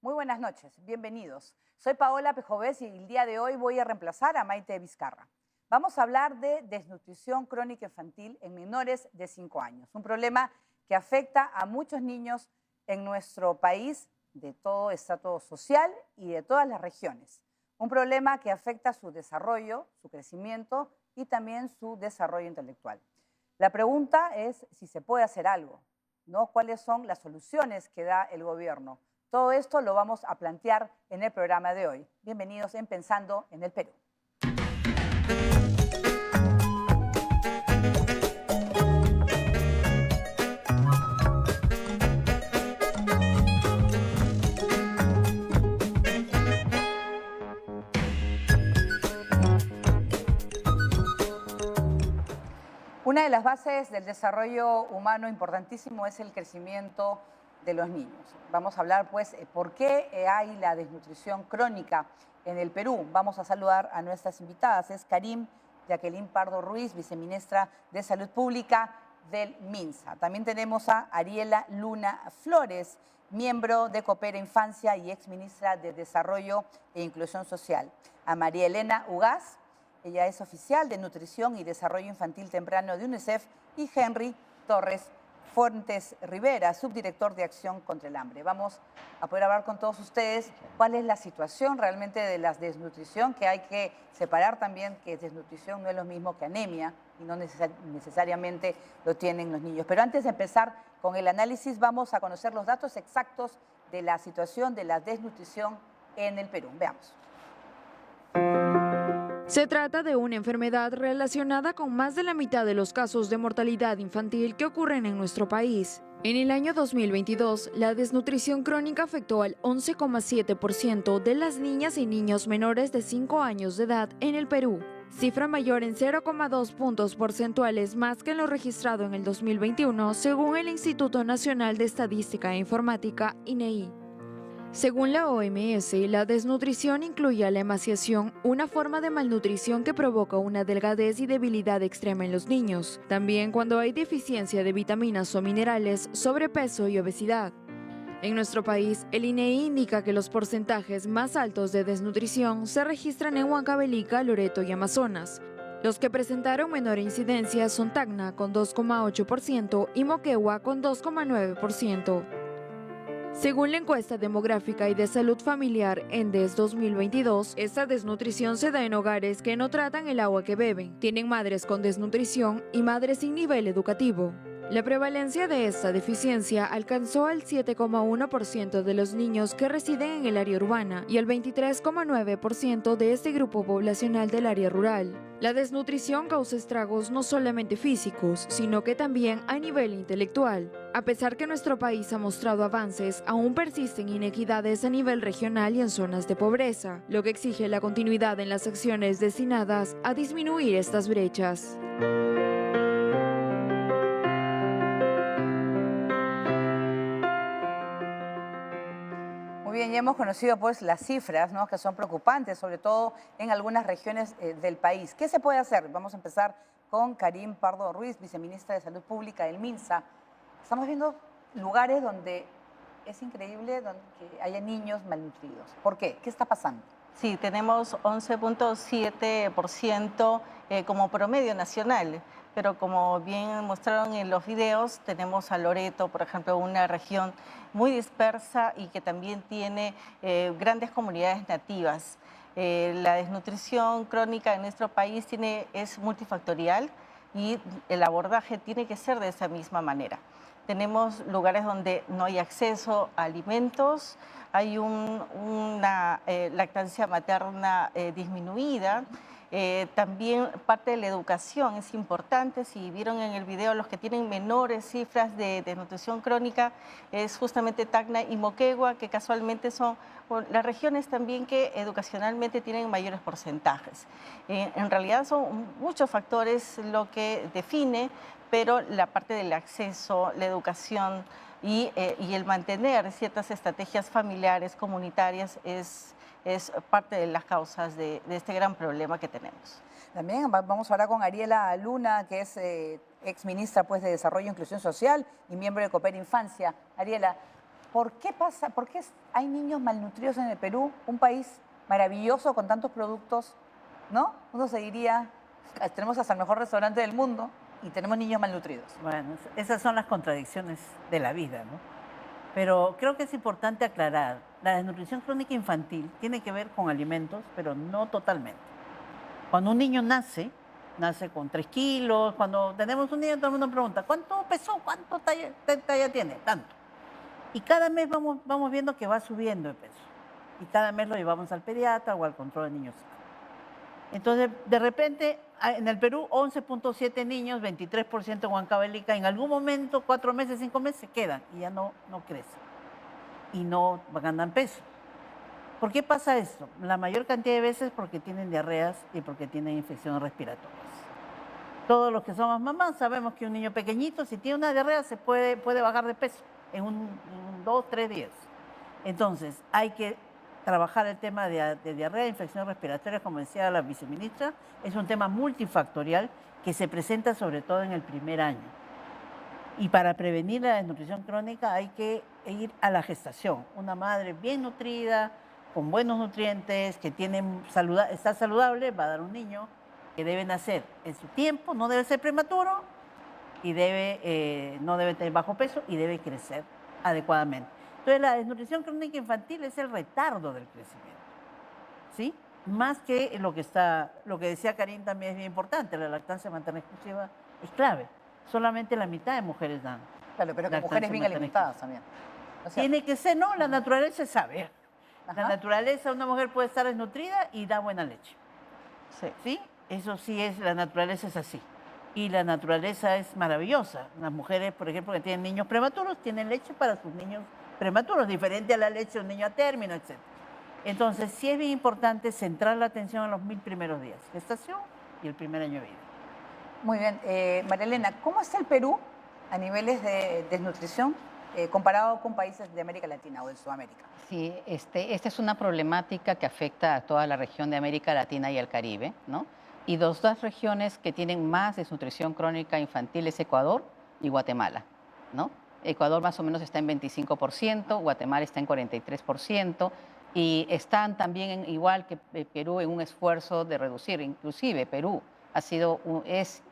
Muy buenas noches, bienvenidos. Soy Paola Pejovés y el día de hoy voy a reemplazar a Maite Vizcarra. Vamos a hablar de desnutrición crónica infantil en menores de 5 años, un problema que afecta a muchos niños en nuestro país de todo estrato social y de todas las regiones. Un problema que afecta su desarrollo, su crecimiento y también su desarrollo intelectual. La pregunta es si se puede hacer algo, ¿no? ¿Cuáles son las soluciones que da el gobierno? Todo esto lo vamos a plantear en el programa de hoy. Bienvenidos en Pensando en el Perú. Una de las bases del desarrollo humano importantísimo es el crecimiento de los niños. Vamos a hablar, pues, por qué hay la desnutrición crónica en el Perú. Vamos a saludar a nuestras invitadas. Es Karim Jacqueline Pardo Ruiz, viceministra de Salud Pública del MINSA. También tenemos a Ariela Luna Flores, miembro de Coopera Infancia y exministra de Desarrollo e Inclusión Social. A María Elena Ugaz. Ella es oficial de Nutrición y Desarrollo Infantil Temprano de UNICEF, y Henry Torres Fuentes Rivera, subdirector de Acción contra el Hambre. Vamos a poder hablar con todos ustedes cuál es la situación realmente de la desnutrición, que hay que separar también que desnutrición no es lo mismo que anemia y no necesariamente lo tienen los niños. Pero antes de empezar con el análisis, vamos a conocer los datos exactos de la situación de la desnutrición en el Perú. Veamos. Se trata de una enfermedad relacionada con más de la mitad de los casos de mortalidad infantil que ocurren en nuestro país. En el año 2022, la desnutrición crónica afectó al 11,7% de las niñas y niños menores de 5 años de edad en el Perú, cifra mayor en 0,2 puntos porcentuales más que en lo registrado en el 2021, según el Instituto Nacional de Estadística e Informática, INEI. Según la OMS, la desnutrición incluye a la emaciación, una forma de malnutrición que provoca una delgadez y debilidad extrema en los niños. También cuando hay deficiencia de vitaminas o minerales, sobrepeso y obesidad. En nuestro país, el INEI indica que los porcentajes más altos de desnutrición se registran en Huancavelica, Loreto y Amazonas. Los que presentaron menor incidencia son Tacna con 2,8% y Moquegua con 2,9%. Según la encuesta demográfica y de salud familiar ENDES 2022, esta desnutrición se da en hogares que no tratan el agua que beben, tienen madres con desnutrición y madres sin nivel educativo. La prevalencia de esta deficiencia alcanzó al 7,1% de los niños que residen en el área urbana y al 23,9% de este grupo poblacional del área rural. La desnutrición causa estragos no solamente físicos, sino que también a nivel intelectual. A pesar que nuestro país ha mostrado avances, aún persisten inequidades a nivel regional y en zonas de pobreza, lo que exige la continuidad en las acciones destinadas a disminuir estas brechas. Muy bien, ya hemos conocido pues las cifras, ¿no?, que son preocupantes, sobre todo en algunas regiones del país. ¿Qué se puede hacer? Vamos a empezar con Karim Pardo Ruiz, viceministra de Salud Pública del MINSA. Estamos viendo lugares donde es increíble que haya niños malnutridos. ¿Por qué? ¿Qué está pasando? Sí, tenemos 11,7% como promedio nacional, pero como bien mostraron en los videos, tenemos a Loreto, por ejemplo, una región muy dispersa y que también tiene grandes comunidades nativas. La desnutrición crónica en nuestro país es multifactorial y el abordaje tiene que ser de esa misma manera. Tenemos lugares donde no hay acceso a alimentos, hay una lactancia materna disminuida. También parte de la educación es importante. Si vieron en el video, los que tienen menores cifras de nutrición crónica es justamente Tacna y Moquegua, que casualmente son las regiones también que educacionalmente tienen mayores porcentajes. En realidad son muchos factores lo que define, pero la parte del acceso, la educación y el mantener ciertas estrategias familiares, comunitarias, es parte de las causas de este gran problema que tenemos. También vamos ahora con Ariela Luna, que es exministra pues, de Desarrollo e Inclusión Social y miembro de Coopera Infancia. Ariela, ¿Por qué pasa? ¿Por qué hay niños malnutridos en el Perú? Un país maravilloso con tantos productos, ¿no? Uno se diría, tenemos hasta el mejor restaurante del mundo y tenemos niños malnutridos. Bueno, esas son las contradicciones de la vida, ¿no? Pero creo que es importante aclarar, la desnutrición crónica infantil tiene que ver con alimentos, pero no totalmente. Cuando un niño nace con 3 kilos, cuando tenemos un niño todo el mundo pregunta, ¿cuánto pesó? ¿Cuánto talla tiene? Tanto. Y cada mes vamos viendo que va subiendo de peso. Y cada mes lo llevamos al pediatra o al control de niños. Entonces, de repente, en el Perú, 11.7 niños, 23% en Huancavelica, en algún momento, 4 meses, 5 meses, se quedan y ya no crecen. Y no ganan peso. ¿Por qué pasa esto? La mayor cantidad de veces porque tienen diarreas y porque tienen infecciones respiratorias. Todos los que somos mamás sabemos que un niño pequeñito, si tiene una diarrea, se puede bajar de peso en 2, 3 días. Entonces, hay que trabajar el tema de diarrea e infecciones respiratorias, como decía la viceministra, es un tema multifactorial que se presenta sobre todo en el primer año. Y para prevenir la desnutrición crónica hay que ir a la gestación. Una madre bien nutrida, con buenos nutrientes, que está saludable, va a dar un niño que debe nacer en su tiempo, no debe ser prematuro y no debe tener bajo peso y debe crecer adecuadamente. Entonces, la desnutrición crónica infantil es el retardo del crecimiento, ¿sí? Más que lo que decía Karin también es bien importante, la lactancia materna exclusiva es clave. Solamente la mitad de mujeres dan. Claro, pero con mujeres bien alimentadas también. O sea, tiene que ser, no, la naturaleza sabe. Ajá. La naturaleza, una mujer puede estar desnutrida y da buena leche. ¿Sí? Eso sí es, la naturaleza es así. Y la naturaleza es maravillosa. Las mujeres, por ejemplo, que tienen niños prematuros, tienen leche para sus niños prematuros, diferente a la leche de un niño a término, etc. Entonces, sí es bien importante centrar la atención en los 1000 primeros días, gestación y el primer año de vida. Muy bien. María Elena, ¿cómo está el Perú a niveles de desnutrición comparado con países de América Latina o de Sudamérica? Sí, esta es una problemática que afecta a toda la región de América Latina y el Caribe, ¿no? Y dos regiones que tienen más desnutrición crónica infantil es Ecuador y Guatemala, ¿no? Ecuador más o menos está en 25%, Guatemala está en 43%, y están también, igual que Perú, en un esfuerzo de reducir. Inclusive Perú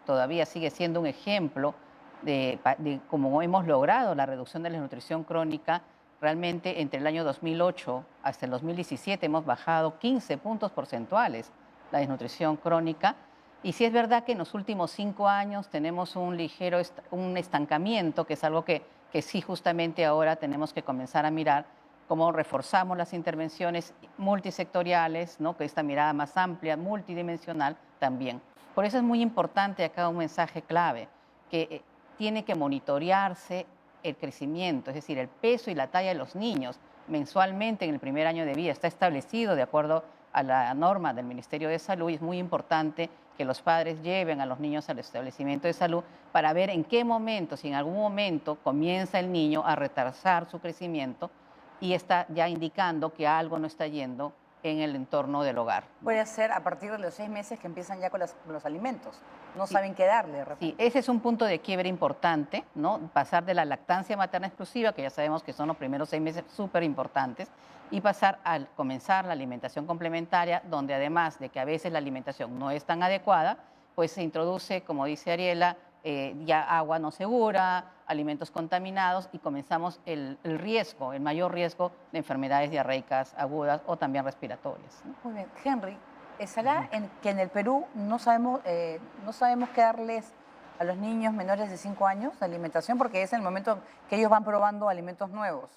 todavía sigue siendo un ejemplo de cómo hemos logrado la reducción de la desnutrición crónica. Realmente entre el año 2008 hasta el 2017 hemos bajado 15 puntos porcentuales la desnutrición crónica. Y sí es verdad que en los últimos 5 años tenemos un ligero estancamiento, que es algo que sí justamente ahora tenemos que comenzar a mirar cómo reforzamos las intervenciones multisectoriales, ¿no? Que esta mirada más amplia, multidimensional también. Por eso es muy importante acá un mensaje clave, que tiene que monitorearse el crecimiento, es decir, el peso y la talla de los niños mensualmente en el primer año de vida. Está establecido de acuerdo a la norma del Ministerio de Salud y es muy importante que los padres lleven a los niños al establecimiento de salud para ver en qué momento, si en algún momento comienza el niño a retrasar su crecimiento y está ya indicando que algo no está yendo en el entorno del hogar. Puede ser a partir de los 6 meses que empiezan ya con los alimentos. No saben qué darle de repente. Sí, ese es un punto de quiebre importante, ¿no? Pasar de la lactancia materna exclusiva, que ya sabemos que son los primeros 6 meses súper importantes, y pasar a comenzar la alimentación complementaria, donde además de que a veces la alimentación no es tan adecuada, pues se introduce, como dice Ariela, ya agua no segura, alimentos contaminados y comenzamos el mayor riesgo de enfermedades diarreicas agudas o también respiratorias, ¿no? Muy bien. Henry, ¿será que en el Perú no sabemos qué darles a los niños menores de 5 años de alimentación? Porque es el momento que ellos van probando alimentos nuevos,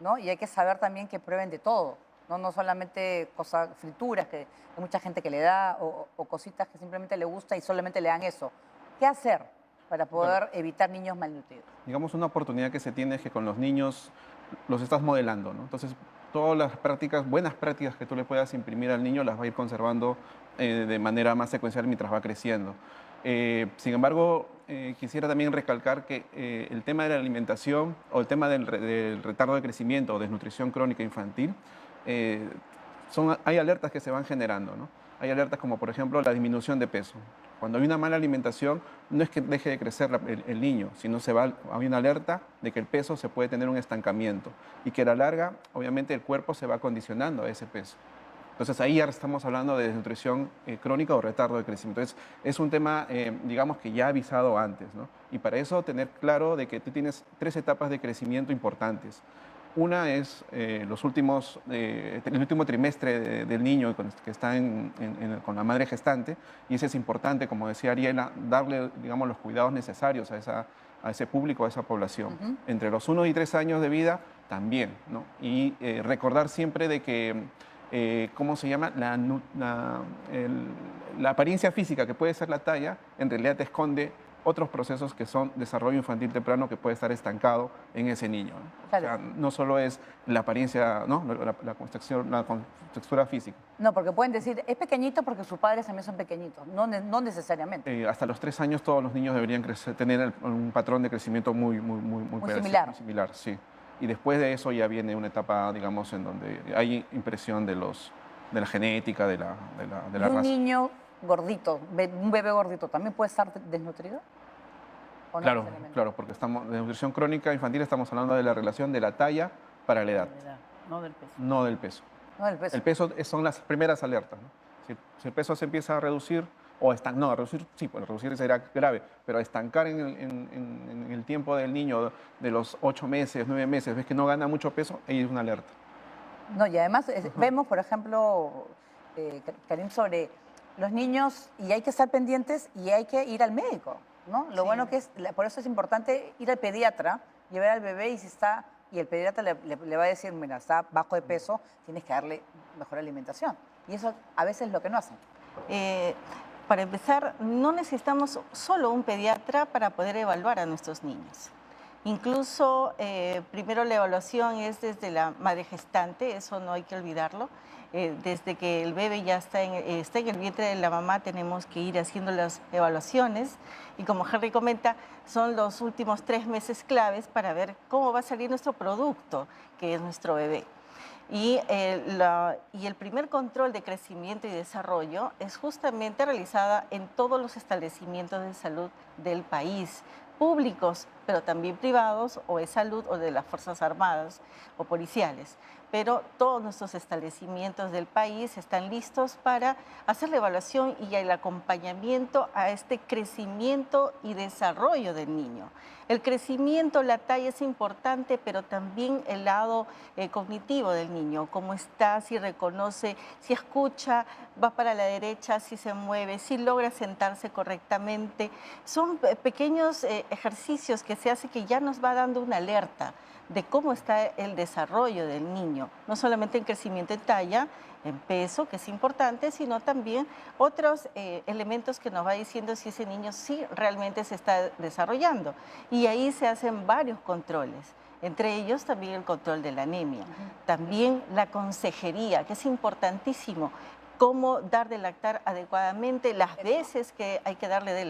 ¿no? Y hay que saber también que prueben de todo, no solamente frituras que hay mucha gente que le da o cositas que simplemente le gusta y solamente le dan eso. ¿Qué hacer para poder evitar niños malnutridos? Digamos, una oportunidad que se tiene es que con los niños los estás modelando, ¿no? Entonces, todas las prácticas, buenas prácticas que tú le puedas imprimir al niño las va a ir conservando de manera más secuencial mientras va creciendo. Sin embargo, quisiera también recalcar que el tema de la alimentación o el tema del retardo de crecimiento o desnutrición crónica infantil, hay alertas que se van generando, ¿no? Hay alertas como, por ejemplo, la disminución de peso. Cuando hay una mala alimentación, no es que deje de crecer el niño, sino hay una alerta de que el peso se puede tener un estancamiento y que a la larga, obviamente, el cuerpo se va condicionando a ese peso. Entonces ahí ya estamos hablando de desnutrición crónica o retardo de crecimiento. Es un tema, digamos, que ya avisado antes, ¿no? Y para eso tener claro de que tú tienes 3 etapas de crecimiento importantes. Una es el último trimestre del niño que está con la madre gestante, y ese es importante, como decía Ariela, darle, digamos, los cuidados necesarios a ese público, a esa población. Entre los 1 y 3 años de vida también, ¿no? Y recordar siempre de que, ¿cómo se llama? La apariencia física, que puede ser la talla, en realidad te esconde otros procesos que son desarrollo infantil temprano que puede estar estancado en ese niño, ¿no? Claro. O sea, no solo es la apariencia, ¿no? La contextura física. No, porque pueden decir, es pequeñito porque sus padres también son pequeñitos. No necesariamente. Hasta los 3 años todos los niños deberían tener un patrón de crecimiento muy similar. Muy similar, sí. Y después de eso ya viene una etapa, digamos, en donde hay impresión de la genética, de la ¿Y raza. un niño gordito, un bebé gordito, también puede estar desnutrido? ¿O no Claro, necesariamente? claro, porque de nutrición crónica infantil estamos hablando de la relación de la talla para la edad, No del peso. no del peso. No, el peso. El peso son las primeras alertas, ¿no? Si el peso se empieza a reducir, a reducir, sí, pues reducir sería grave, pero a estancar en el tiempo del niño de los 8 meses, 9 meses, ves que no gana mucho peso, ahí es una alerta. No, y además vemos, por ejemplo, Karim, sobre los niños, y hay que estar pendientes y hay que ir al médico, ¿no? Lo bueno que es, por eso es importante ir al pediatra, llevar al bebé y el pediatra le va a decir, mira, está bajo de peso, tienes que darle mejor alimentación. Y eso a veces es lo que no hacen. Para empezar, no necesitamos solo un pediatra para poder evaluar a nuestros niños. Incluso, primero la evaluación es desde la madre gestante, eso no hay que olvidarlo. Desde que el bebé ya está en el vientre de la mamá, tenemos que ir haciendo las evaluaciones. Y como Henry comenta, son los últimos 3 meses claves para ver cómo va a salir nuestro producto, que es nuestro bebé. Y el primer control de crecimiento y desarrollo es justamente realizada en todos los establecimientos de salud del país, públicos, pero también privados, o de salud, o de las Fuerzas Armadas o policiales. Pero todos nuestros establecimientos del país están listos para hacer la evaluación y el acompañamiento a este crecimiento y desarrollo del niño. El crecimiento, la talla es importante, pero también el lado cognitivo del niño, cómo está, si reconoce, si escucha, va para la derecha, si se mueve, si logra sentarse correctamente. Son pequeños ejercicios que se hace que ya nos va dando una alerta de cómo está el desarrollo del niño, no solamente en crecimiento en talla, en peso, que es importante, sino también otros elementos que nos va diciendo si ese niño sí realmente se está desarrollando. Y ahí se hacen varios controles, entre ellos también el control de la anemia, también la consejería, que es importantísimo, cómo dar de lactar adecuadamente, las veces que hay que darle de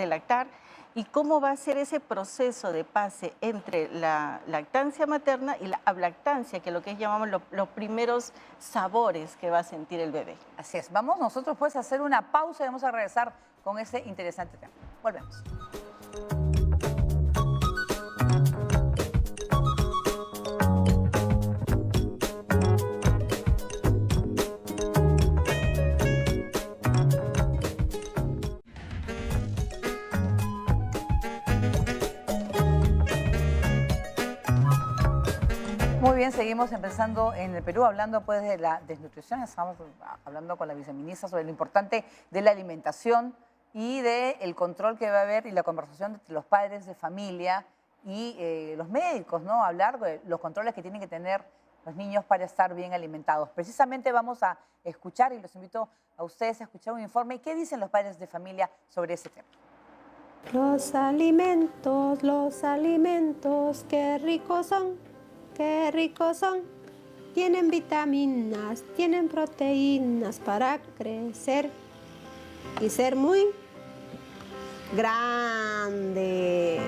lactar, y cómo va a ser ese proceso de pase entre la lactancia materna y la ablactancia, que es lo que llamamos los primeros sabores que va a sentir el bebé. Así es. Vamos nosotros pues a hacer una pausa y vamos a regresar con ese interesante tema. Volvemos. Muy bien, seguimos empezando en el Perú, hablando pues de la desnutrición. Estamos hablando con la viceministra sobre lo importante de la alimentación y del control que va a haber y la conversación entre los padres de familia y los médicos, ¿no? Hablar de los controles que tienen que tener los niños para estar bien alimentados. Precisamente vamos a escuchar, y los invito a ustedes a escuchar un informe. ¿Qué dicen los padres de familia sobre ese tema? Los alimentos, qué ricos son. Qué ricos son, tienen vitaminas, tienen proteínas para crecer y ser muy grande.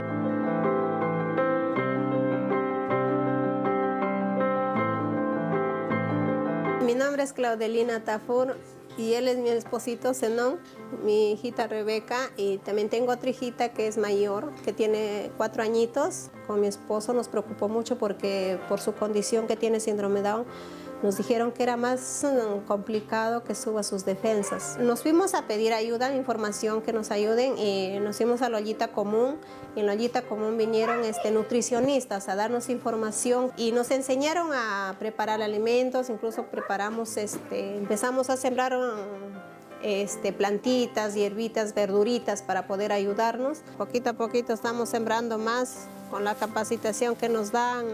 Mi nombre es Claudelina Tafur, y él es mi esposito Zenón, mi hijita Rebeca, y también tengo otra hijita que es mayor, que tiene 4 añitos. Con mi esposo nos preocupó mucho porque por su condición que tiene síndrome Down, nos dijeron que era más complicado que suba sus defensas. Nos fuimos a pedir ayuda, información que nos ayuden, y nos fuimos a la ollita común. Y en la ollita común vinieron nutricionistas a darnos información y nos enseñaron a preparar alimentos. Incluso preparamos, empezamos a sembrar plantitas, hierbitas, verduritas para poder ayudarnos. Poquito a poquito estamos sembrando más con la capacitación que nos dan.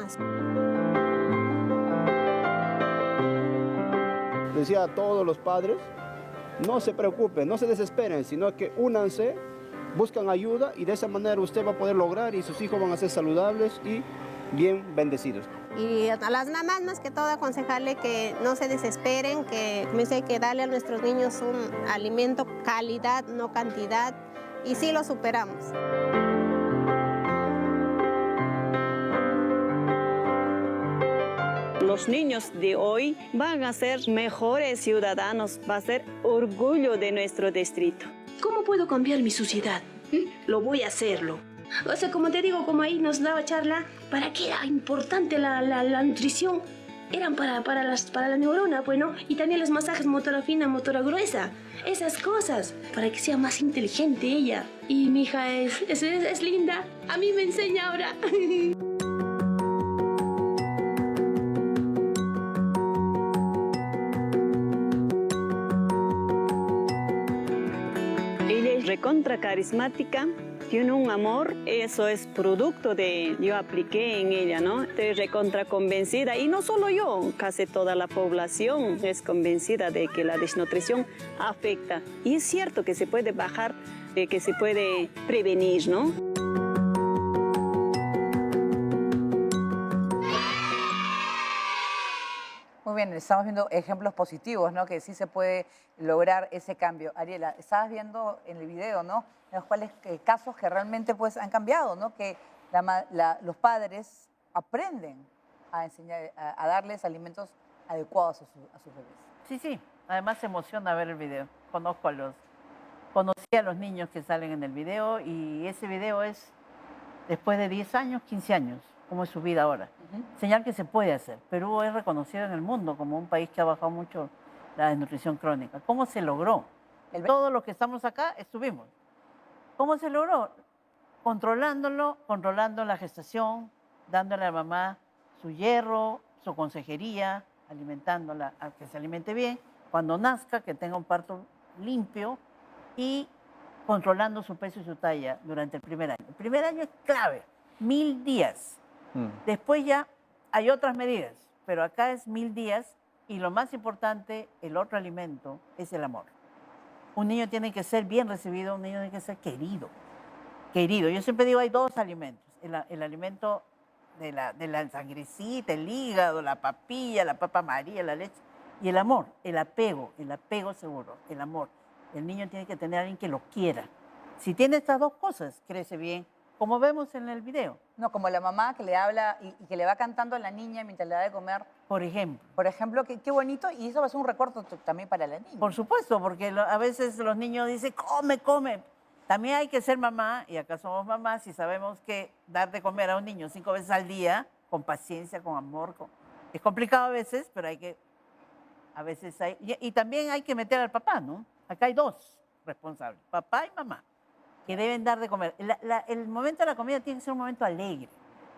Decía a todos los padres, no se preocupen, no se desesperen, sino que únanse, buscan ayuda y de esa manera usted va a poder lograr y sus hijos van a ser saludables y bien bendecidos. Y a las mamás más que todo aconsejarle que no se desesperen, que hay que darle a nuestros niños un alimento calidad, no cantidad, y sí lo superamos. Los niños de hoy van a ser mejores ciudadanos, va a ser orgullo de nuestro distrito. ¿Cómo puedo cambiar mi sociedad? Lo voy a hacerlo. O sea, como te digo, como ahí nos daba charla, ¿para qué era importante la nutrición? Eran para la neurona, pues, ¿no? Y también los masajes motora fina, motora gruesa. Esas cosas, para que sea más inteligente ella. Y mi hija es linda. A mí me enseña ahora. Ella es recontra carismática, tiene un amor, eso es producto de, yo apliqué en ella, ¿no? Estoy recontra convencida, y no solo yo, casi toda la población es convencida de que la desnutrición afecta. Y es cierto que se puede bajar, que se puede prevenir, ¿no? Muy bien, estamos viendo ejemplos positivos, ¿no? Que sí se puede lograr ese cambio. Ariela, estabas viendo en el video, ¿no? En los cuales casos que realmente pues han cambiado, ¿no? Que los padres aprenden a enseñar, a darles alimentos adecuados a sus bebés. Sí, sí. Además se emociona ver el video. Conocí a los niños que salen en el video, y ese video es después de 10 años, 15 años, cómo es su vida ahora. Señal que se puede hacer. Perú es reconocido en el mundo como un país que ha bajado mucho la desnutrición crónica. ¿Cómo se logró? Todos los que estamos acá estuvimos. ¿Cómo se logró? Controlando la gestación, dándole a la mamá su hierro, su consejería, alimentándola a que se alimente bien, cuando nazca, que tenga un parto limpio, y controlando su peso y su talla durante el primer año. El primer año es clave, 1000 días. Después ya hay otras medidas, pero acá es 1000 días, y lo más importante, el otro alimento, es el amor. Un niño tiene que ser bien recibido, un niño tiene que ser querido. Querido. Yo siempre digo, hay dos alimentos. El alimento de la sangrecita, el hígado, la papilla, la papa María, la leche, y el amor, el apego seguro, el amor. El niño tiene que tener a alguien que lo quiera. Si tiene estas dos cosas, crece bien, como vemos en el video. No, como la mamá que le habla y que le va cantando a la niña mientras le da de comer. Por ejemplo. Por ejemplo, qué bonito, y eso va a ser un recuerdo también para la niña. Por supuesto, porque a veces los niños dicen, come, come. También hay que ser mamá, y acá somos mamás, y sabemos que dar de comer a un niño 5 veces al día, con paciencia, con amor, es complicado a veces, pero a veces hay, y también hay que meter al papá, ¿no? Acá hay dos responsables, papá y mamá, que deben dar de comer. El momento de la comida tiene que ser un momento alegre,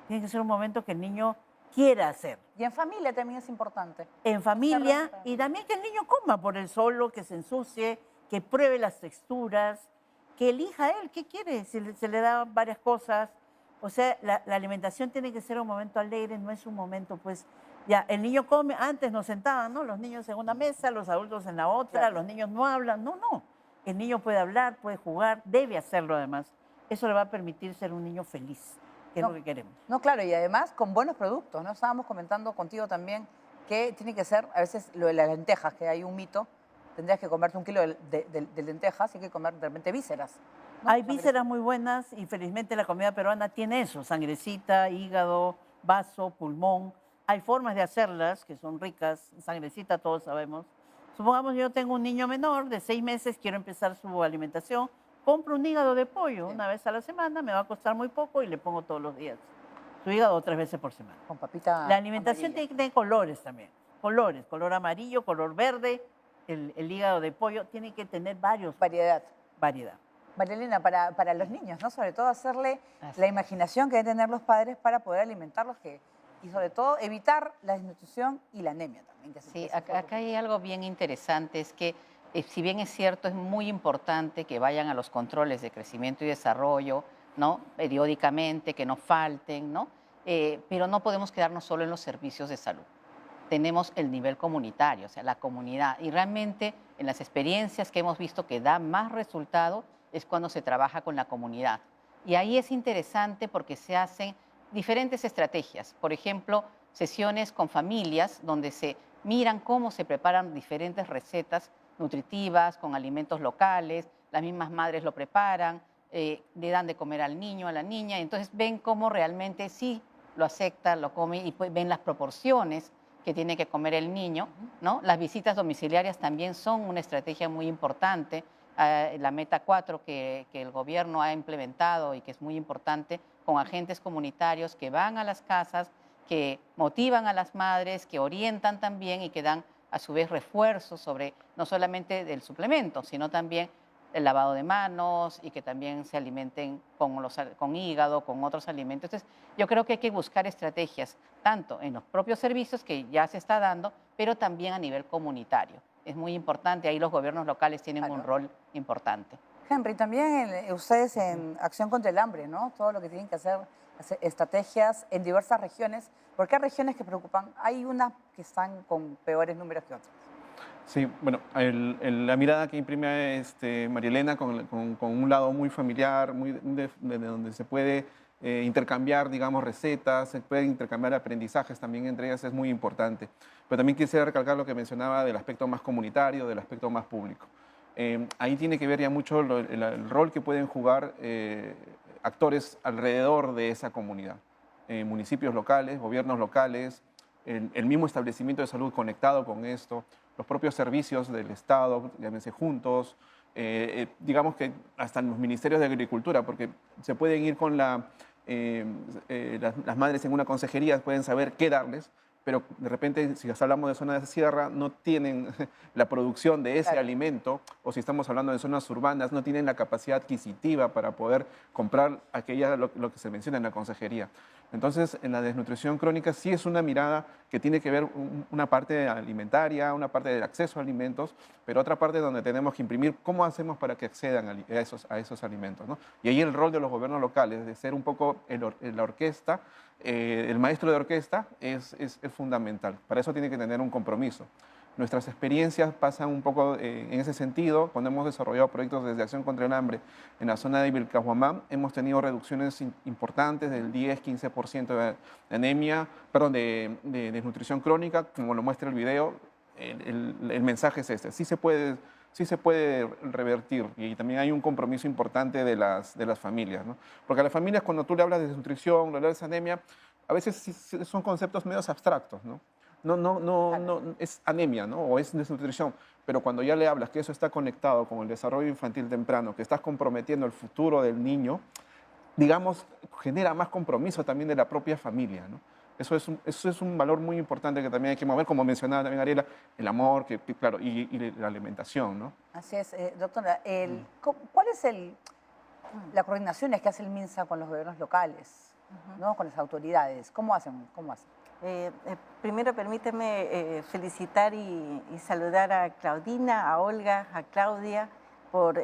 tiene que ser un momento que el niño quiera hacer. Y en familia también es importante. En familia, y también que el niño coma por él solo, que se ensucie, que pruebe las texturas, que elija él qué quiere, se le da varias cosas. O sea, la alimentación tiene que ser un momento alegre, no es un momento, pues, ya, el niño come, antes nos sentaban, ¿no? Los niños en una mesa, los adultos en la otra, claro. Los niños no hablan, no. El niño puede hablar, puede jugar, debe hacerlo además. Eso le va a permitir ser un niño feliz, que es lo que queremos. No, claro, y además con buenos productos, ¿no? Estábamos comentando contigo también que tiene que ser, a veces, lo de las lentejas, que hay un mito, tendrías que comerte 1 kilo de lentejas y hay que comer realmente vísceras, ¿no? Hay vísceras muy buenas, y felizmente la comida peruana tiene eso, sangrecita, hígado, vaso, pulmón. Hay formas de hacerlas que son ricas, sangrecita todos sabemos, Supongamos yo tengo un niño menor de 6 meses, quiero empezar su alimentación, compro un hígado de pollo una vez a la semana, me va a costar muy poco y le pongo todos los días su hígado 3 veces por semana. Con papita La alimentación amarilla. tiene que tener colores también, colores, color amarillo, color verde, el hígado de pollo tiene que tener variedad. Variedad. María Elena, para los niños, ¿no? Sobre todo hacerle Así la es. imaginación que deben tener los padres para poder alimentarlos y sobre todo evitar la desnutrición y la anemia también. Sí, acá hay algo bien interesante, es que si bien es cierto, es muy importante que vayan a los controles de crecimiento y desarrollo, ¿no? Periódicamente, que no falten, ¿no? Pero no podemos quedarnos solo en los servicios de salud. Tenemos el nivel comunitario, o sea, la comunidad. Y realmente en las experiencias que hemos visto que da más resultado es cuando se trabaja con la comunidad. Y ahí es interesante porque se hacen diferentes estrategias. Por ejemplo, sesiones con familias donde se miran cómo se preparan diferentes recetas nutritivas con alimentos locales, las mismas madres lo preparan, le dan de comer al niño, a la niña, entonces ven cómo realmente sí lo acepta, lo come y pues ven las proporciones que tiene que comer el niño, ¿no? Las visitas domiciliarias también son una estrategia muy importante. La Meta 4 que el gobierno ha implementado y que es muy importante, con agentes comunitarios que van a las casas, que motivan a las madres, que orientan también y que dan a su vez refuerzos sobre no solamente del suplemento, sino también el lavado de manos y que también se alimenten con hígado, con otros alimentos. Entonces, yo creo que hay que buscar estrategias, tanto en los propios servicios que ya se está dando, pero también a nivel comunitario. Es muy importante, ahí los gobiernos locales tienen un rol importante. Henry, también ustedes en Acción contra el Hambre, ¿no? Todo lo que tienen que hacer estrategias en diversas regiones, porque hay regiones que preocupan, hay unas que están con peores números que otras. Sí, bueno, la mirada que imprime María Elena con un lado muy familiar, de donde se puede intercambiar, digamos, recetas, se puede intercambiar aprendizajes también entre ellas, es muy importante. Pero también quisiera recalcar lo que mencionaba del aspecto más comunitario, del aspecto más público. Ahí tiene que ver ya mucho el rol que pueden jugar actores alrededor de esa comunidad. Municipios locales, gobiernos locales, el mismo establecimiento de salud conectado con esto, los propios servicios del Estado, llámense juntos, digamos que hasta los ministerios de Agricultura, porque se pueden ir con las madres en una consejería, pueden saber qué darles, pero de repente, si hablamos de zonas de sierra, no tienen la producción de ese alimento, o si estamos hablando de zonas urbanas, no tienen la capacidad adquisitiva para poder comprar lo que se menciona en la consejería. Entonces, en la desnutrición crónica sí es una mirada que tiene que ver una parte alimentaria, una parte del acceso a alimentos, pero otra parte donde tenemos que imprimir cómo hacemos para que accedan a esos alimentos, ¿no? Y ahí el rol de los gobiernos locales, de ser un poco la orquesta, el maestro de orquesta, es fundamental. Para eso tiene que tener un compromiso. Nuestras experiencias pasan un poco en ese sentido. Cuando hemos desarrollado proyectos desde Acción contra el Hambre en la zona de Vilcahuamán, hemos tenido reducciones importantes del 10-15% de anemia, perdón, de desnutrición crónica, como lo muestra el video. El mensaje es este: sí se puede revertir, y también hay un compromiso importante de las familias, ¿no? Porque a las familias, cuando tú le hablas de desnutrición, le hablas de anemia, a veces son conceptos medios abstractos, ¿no? No, es anemia, ¿no? O es desnutrición, pero cuando ya le hablas que eso está conectado con el desarrollo infantil temprano, que estás comprometiendo el futuro del niño, digamos, genera más compromiso también de la propia familia, ¿no? Eso es un valor muy importante que también hay que mover, como mencionaba también Ariela, el amor, claro, y la alimentación, ¿no? Así es, doctora. ¿Cuál es la coordinación que hace el MINSA con los gobiernos locales, ¿no? Con las autoridades? ¿Cómo hacen? Primero permíteme felicitar y saludar a Claudina, a Olga, a Claudia por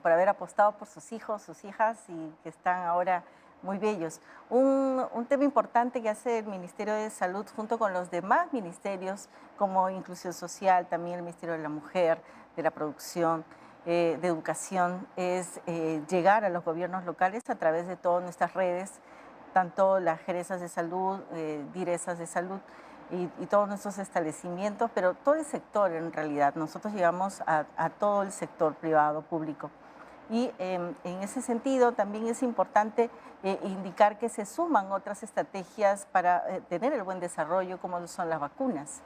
haber apostado por sus hijos, sus hijas, y que están ahora muy bellos. Un tema importante que hace el Ministerio de Salud junto con los demás ministerios, como Inclusión Social, también el Ministerio de la Mujer, de la Producción, de Educación, es llegar a los gobiernos locales a través de todas nuestras redes, tanto las geresas de salud, diresas de salud y todos nuestros establecimientos, pero todo el sector en realidad. Nosotros llegamos a todo el sector privado, público. Y en ese sentido también es importante indicar que se suman otras estrategias para tener el buen desarrollo, como son las vacunas.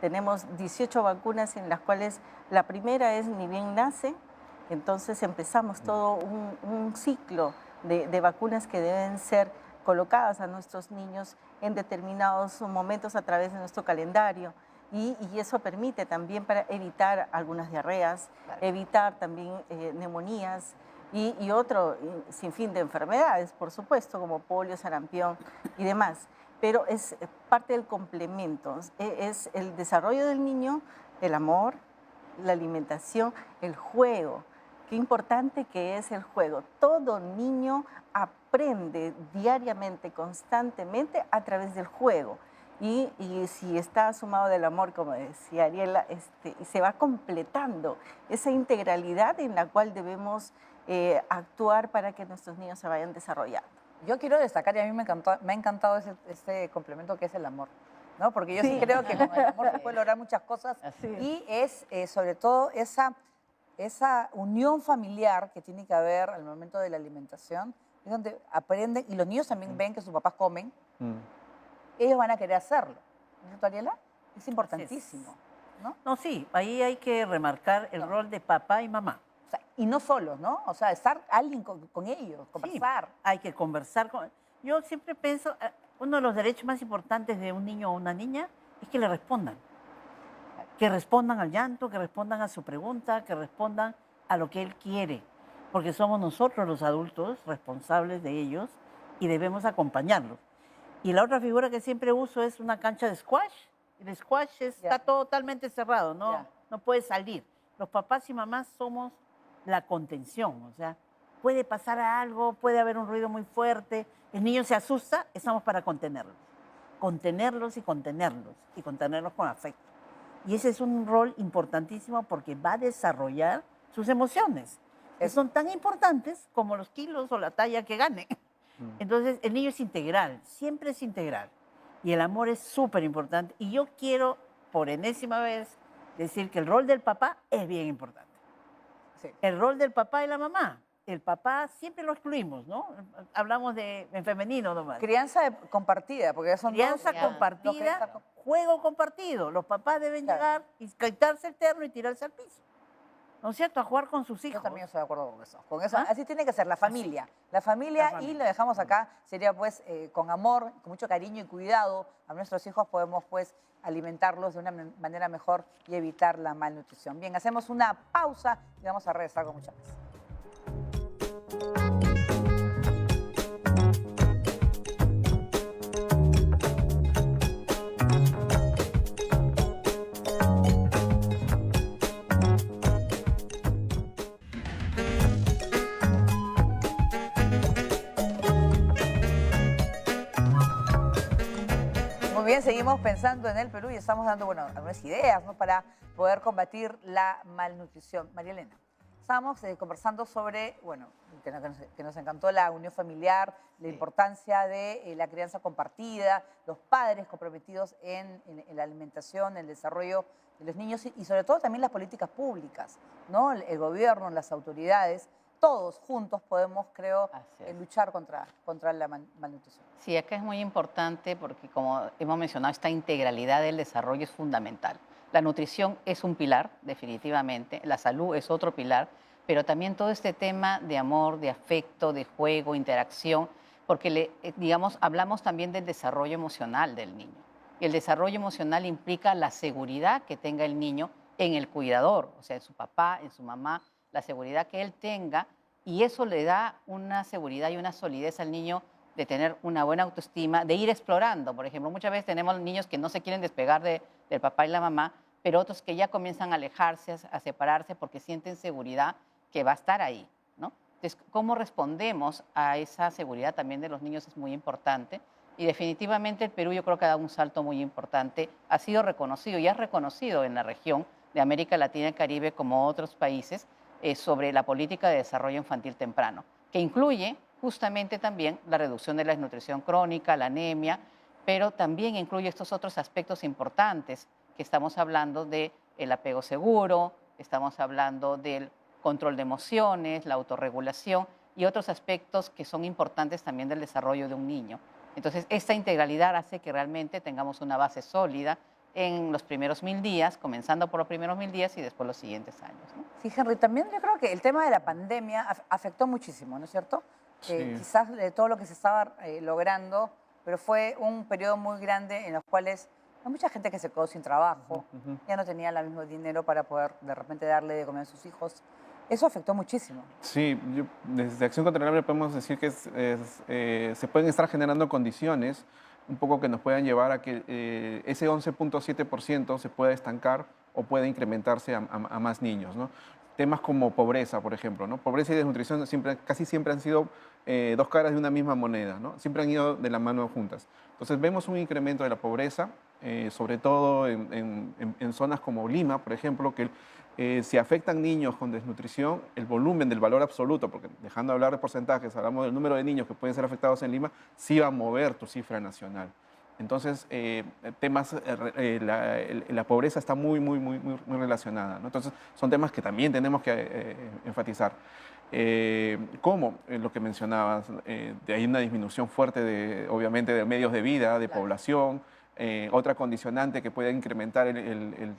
Tenemos 18 vacunas en las cuales la primera es ni bien nace, entonces empezamos todo un ciclo de vacunas que deben ser colocadas a nuestros niños en determinados momentos a través de nuestro calendario. Y eso permite también para evitar algunas diarreas, evitar también neumonías y otro sinfín de enfermedades, por supuesto, como polio, sarampión y demás. Pero es parte del complemento, es el desarrollo del niño, el amor, la alimentación, el juego. Qué importante que es el juego. Todo niño aprende diariamente, constantemente a través del juego. Y si está sumado del amor, como decía Ariela, se va completando esa integralidad en la cual debemos actuar para que nuestros niños se vayan desarrollando. Yo quiero destacar, y a mí me ha encantado ese complemento que es el amor, ¿no? Porque yo sí creo que con el amor se puede lograr muchas cosas. Y es sobre todo esa unión familiar que tiene que haber al momento de la alimentación, es donde aprenden, y los niños también ven que sus papás comen, ellos van a querer hacerlo. ¿No es cierto, Ariela? Es importantísimo, ¿no? No, sí, ahí hay que remarcar el rol de papá y mamá. O sea, y no solos, ¿no? O sea, estar alguien con ellos, conversar. Sí, hay que conversar con... Yo siempre pienso, uno de los derechos más importantes de un niño o una niña es que le respondan. Que respondan al llanto, que respondan a su pregunta, que respondan a lo que él quiere. Porque somos nosotros los adultos responsables de ellos y debemos acompañarlos. Y la otra figura que siempre uso es una cancha de squash. El squash está totalmente cerrado, no puede salir. Los papás y mamás somos la contención, o sea, puede pasar algo, puede haber un ruido muy fuerte, el niño se asusta, estamos para contenerlos. Contenerlos y contenerlos con afecto. Y ese es un rol importantísimo porque va a desarrollar sus emociones, que son tan importantes como los kilos o la talla que gane. Entonces, el niño es integral, siempre es integral. Y el amor es súper importante. Y yo quiero, por enésima vez, decir que el rol del papá es bien importante. Sí. El rol del papá y la mamá. El papá siempre lo excluimos, ¿no? Hablamos en femenino nomás. Crianza compartida, porque son crianza compartida, juego compartido. Los papás deben llegar y quitarse el terno y tirarse al piso. ¿No es cierto? A jugar con sus hijos. Yo también estoy de acuerdo con eso. Así tiene que ser la familia. La familia, y lo dejamos acá, sería pues con amor, con mucho cariño y cuidado a nuestros hijos podemos pues alimentarlos de una manera mejor y evitar la malnutrición. Bien, hacemos una pausa y vamos a regresar con mucha más. Muy bien, seguimos pensando en el Perú y estamos dando, bueno, algunas ideas, ¿no?, para poder combatir la malnutrición. María Elena, estábamos conversando sobre, bueno, que nos encantó la unión familiar, la importancia de la crianza compartida, los padres comprometidos en la alimentación, el desarrollo de los niños y sobre todo también las políticas públicas, ¿no? El gobierno, las autoridades. Todos juntos podemos, creo, luchar contra la malnutrición. Sí, acá es muy importante porque, como hemos mencionado, esta integralidad del desarrollo es fundamental. La nutrición es un pilar, definitivamente, la salud es otro pilar, pero también todo este tema de amor, de afecto, de juego, interacción, porque, digamos, hablamos también del desarrollo emocional del niño. Y el desarrollo emocional implica la seguridad que tenga el niño en el cuidador, o sea, en su papá, en su mamá, la seguridad que él tenga, y eso le da una seguridad y una solidez al niño de tener una buena autoestima, de ir explorando. Por ejemplo, muchas veces tenemos niños que no se quieren despegar del papá y la mamá, pero otros que ya comienzan a alejarse, a separarse porque sienten seguridad que va a estar ahí, ¿no? Entonces, cómo respondemos a esa seguridad también de los niños es muy importante. Y definitivamente el Perú, yo creo que ha dado un salto muy importante, ha sido reconocido y es reconocido en la región de América Latina y Caribe como otros países, sobre la política de desarrollo infantil temprano, que incluye justamente también la reducción de la desnutrición crónica, la anemia, pero también incluye estos otros aspectos importantes que estamos hablando del apego seguro, estamos hablando del control de emociones, la autorregulación y otros aspectos que son importantes también del desarrollo de un niño. Entonces, esta integralidad hace que realmente tengamos una base sólida en los primeros 1000 días, comenzando por los primeros 1000 días y después los siguientes años, ¿no? Sí, Henry, también yo creo que el tema de la pandemia afectó muchísimo, ¿no es cierto? Sí. Quizás de todo lo que se estaba logrando, pero fue un periodo muy grande en los cuales hay mucha gente que se quedó sin trabajo, ya no tenía el mismo dinero para poder de repente darle de comer a sus hijos. Eso afectó muchísimo. Sí, desde Acción contra el Hambre podemos decir que se pueden estar generando condiciones un poco que nos puedan llevar a que ese 11.7% se pueda estancar o pueda incrementarse a más niños, ¿no? Temas como pobreza, por ejemplo, ¿no? Pobreza y desnutrición casi siempre han sido dos caras de una misma moneda, ¿no? Siempre han ido de la mano juntas. Entonces vemos un incremento de la pobreza, sobre todo en zonas como Lima, por ejemplo, que si afectan niños con desnutrición, el volumen del valor absoluto, porque dejando de hablar de porcentajes, hablamos del número de niños que pueden ser afectados en Lima, sí va a mover tu cifra nacional. Entonces, la pobreza está muy relacionada, ¿no? Entonces, son temas que también tenemos que enfatizar. Como lo que mencionabas, hay una disminución fuerte, obviamente, de medios de vida, de población. Otra condicionante que puede incrementar el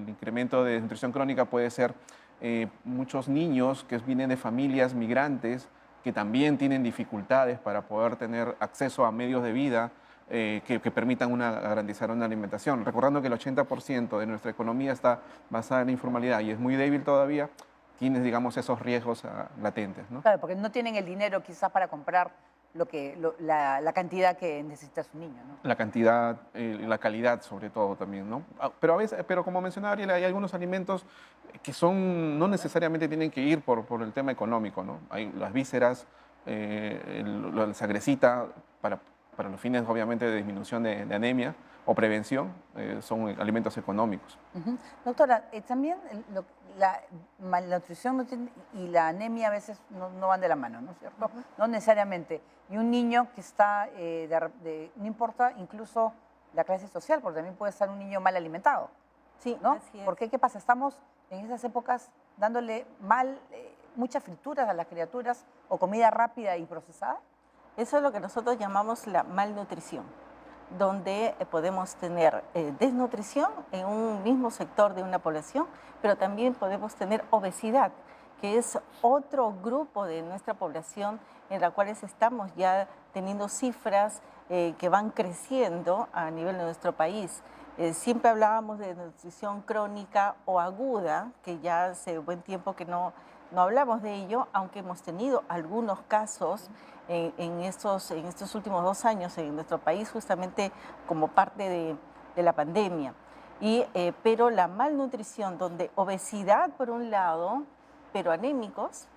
incremento de desnutrición crónica puede ser muchos niños que vienen de familias migrantes que también tienen dificultades para poder tener acceso a medios de vida que permitan garantizar una alimentación. Recordando que el 80% de nuestra economía está basada en la informalidad y es muy débil todavía, tienes, digamos, esos riesgos latentes, ¿no? Claro, porque no tienen el dinero quizás para comprar la cantidad que necesita su niño, ¿no? La cantidad, la calidad sobre todo también, ¿no? Pero a veces, pero como mencionaba Ariel, hay algunos alimentos que no necesariamente tienen que ir por el tema económico, ¿no? Hay las vísceras, la sagrecita, para los fines obviamente de disminución de anemia o prevención, son alimentos económicos. Doctora, también la malnutrición y la anemia a veces no van de la mano, ¿no es cierto? No necesariamente. Y un niño que está, no importa incluso la clase social, porque también puede estar un niño mal alimentado. Sí, ¿no? así es. ¿Por qué? ¿Qué pasa? Estamos en esas épocas dándole muchas frituras a las criaturas o comida rápida y procesada. Eso es lo que nosotros llamamos la malnutrición, donde podemos tener desnutrición en un mismo sector de una población, pero también podemos tener obesidad, que es otro grupo de nuestra población en la cual estamos ya teniendo cifras que van creciendo a nivel de nuestro país. Siempre hablábamos de nutrición crónica o aguda, que ya hace buen tiempo que no hablamos de ello, aunque hemos tenido algunos casos en estos últimos 2 años en nuestro país, justamente como parte de la pandemia. Pero la malnutrición, donde obesidad por un lado, pero anémicos,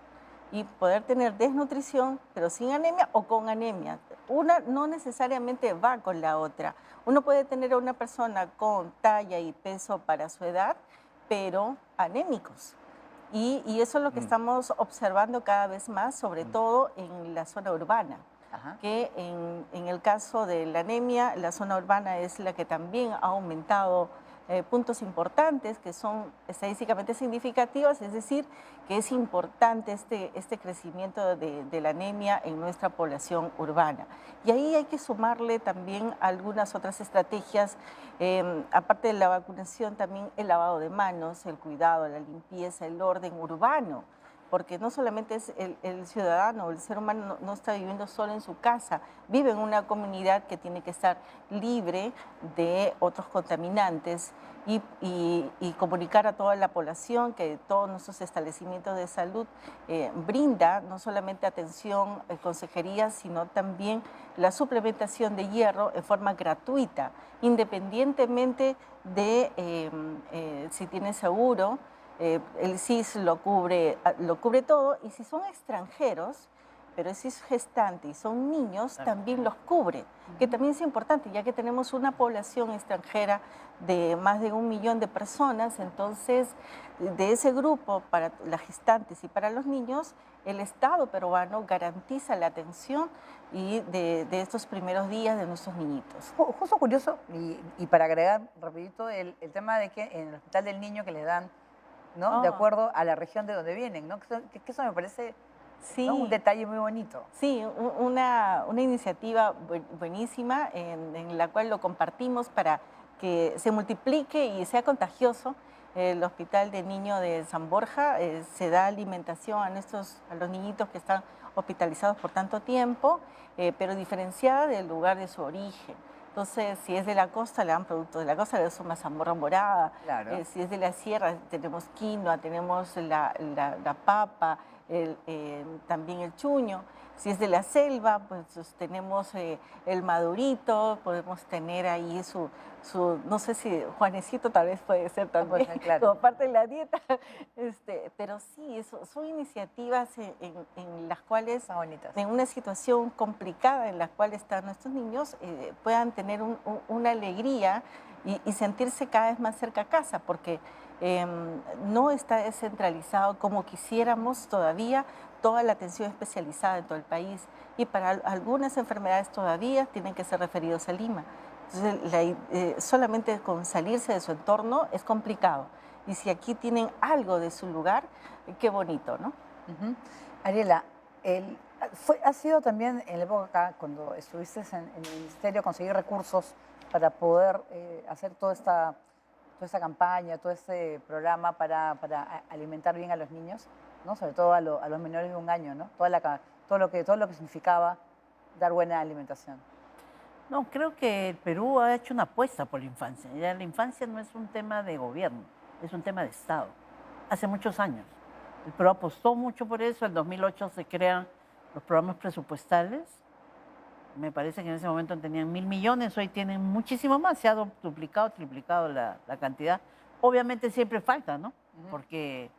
y poder tener desnutrición, pero sin anemia o con anemia. Una no necesariamente va con la otra. Uno puede tener a una persona con talla y peso para su edad, pero anémicos. Y eso es lo que estamos observando cada vez más, sobre todo en la zona urbana. Que en el caso de la anemia, la zona urbana es la que también ha aumentado puntos importantes que son estadísticamente significativos, es decir, que es importante este crecimiento de la anemia en nuestra población urbana. Y ahí hay que sumarle también algunas otras estrategias, aparte de la vacunación, también el lavado de manos, el cuidado, la limpieza, el orden urbano, porque no solamente es el ciudadano, el ser humano no está viviendo solo en su casa, vive en una comunidad que tiene que estar libre de otros contaminantes y comunicar a toda la población que todos nuestros establecimientos de salud brinda no solamente atención, consejería, sino también la suplementación de hierro en forma gratuita, independientemente de si tiene seguro. El SIS lo cubre todo, y si son extranjeros, pero el SIS gestante y son niños, también los cubre, que también es importante, ya que tenemos una población extranjera de más de 1 millón de personas. Entonces, de ese grupo, para las gestantes y para los niños, el Estado peruano garantiza la atención de estos primeros días de nuestros niñitos. Justo curioso, y para agregar rapidito, el tema de que en el Hospital del Niño que le dan, ¿no? De acuerdo a la región de donde vienen, ¿no? Que eso me parece, sí, ¿no? Un detalle muy bonito. Sí, una iniciativa buenísima en la cual lo compartimos para que se multiplique y sea contagioso. El Hospital de Niños de San Borja se da alimentación a los niñitos que están hospitalizados por tanto tiempo, pero diferenciada del lugar de su origen. Entonces, si es de la costa, le dan productos de la costa, le dan mazamorra morada. Claro. Si es de la sierra, tenemos quinoa, tenemos la papa, también el chuño. Si es de la selva, pues tenemos el madurito, podemos tener ahí no sé si Juanecito tal vez puede ser también, claro, como parte de la dieta. Pero sí, son iniciativas en las cuales, en una situación complicada en la cual están nuestros niños, puedan tener una alegría y sentirse cada vez más cerca a casa, porque no está descentralizado como quisiéramos todavía toda la atención especializada en todo el país, y para algunas enfermedades todavía tienen que ser referidos a Lima. Entonces, solamente con salirse de su entorno es complicado. Y si aquí tienen algo de su lugar, qué bonito, ¿no? Ariela, ha sido también en la época cuando estuviste en el ministerio conseguir recursos para poder hacer toda esta campaña, todo este programa para alimentar bien a los niños, ¿no? Sobre todo a los menores de 1 año, ¿no? Todo lo que significaba dar buena alimentación. No, creo que el Perú ha hecho una apuesta por la infancia. Ya la infancia no es un tema de gobierno, es un tema de Estado. Hace muchos años. El Perú apostó mucho por eso. En 2008 se crean los programas presupuestales. Me parece que en ese momento tenían 1.000 millones, hoy tienen muchísimo más. Se ha duplicado, triplicado la cantidad. Obviamente siempre falta, ¿no? Porque